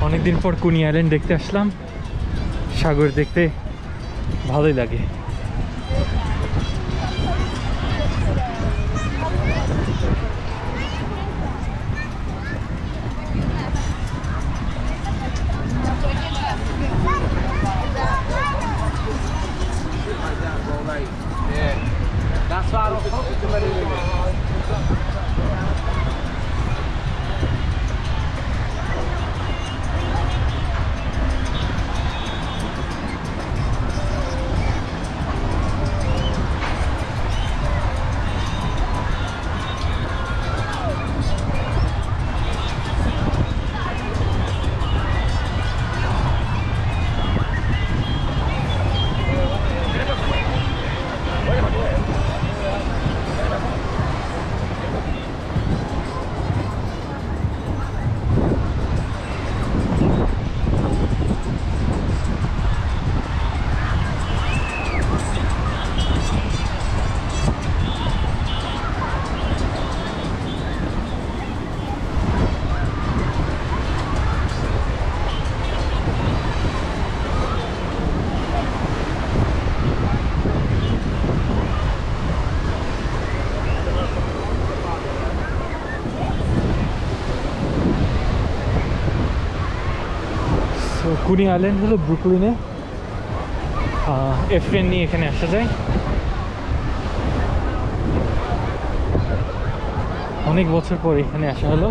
অনেকদিন পর কুনি আইল্যান্ড দেখতে আসলাম। সাগর দেখতে ভালোই লাগে। কুনি আইল্যান্ড হলো ব্রুকলিনে। এফএন নিয়ে এখানে আসা যায়। অনেক বছর পর এখানে আসা হলো।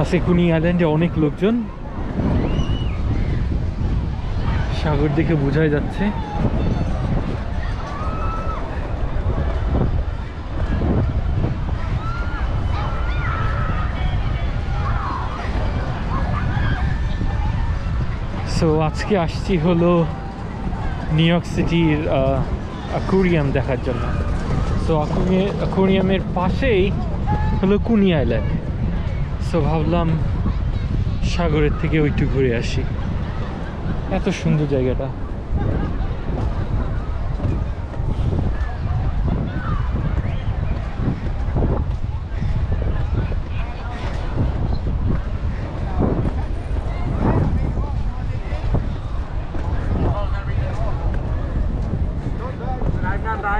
আজকে কুনি আইল্যান্ডে অনেক লোকজন। সাগর দেখে বোঝাই যাচ্ছে। সো আজকে আসছি হলো নিউ ইয়র্ক সিটির অ্যাকুয়ারিয়াম দেখার জন্য। সো অ্যাকুয়ারিয়ামের পাশেই হলো কুনি আইল্যান্ড। সো ভাবলাম সাগরের থেকে ওইটু ঘুরে আসি। এত সুন্দর জায়গাটা।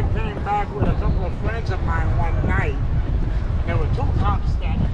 I came back with a couple of friends of mine one night. There were two cops standing.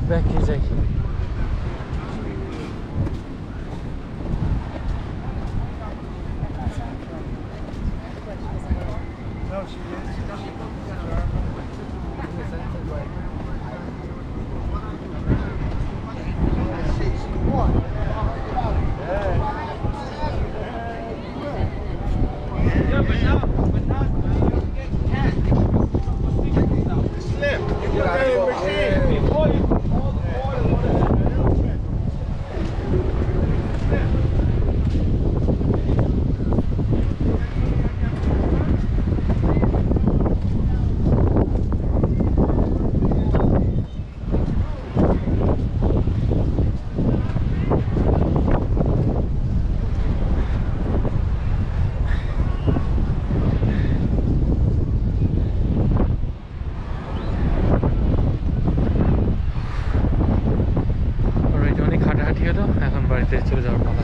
ব্যাকে যাই। এখন বাড়িতে চলে যাওয়ার কথা।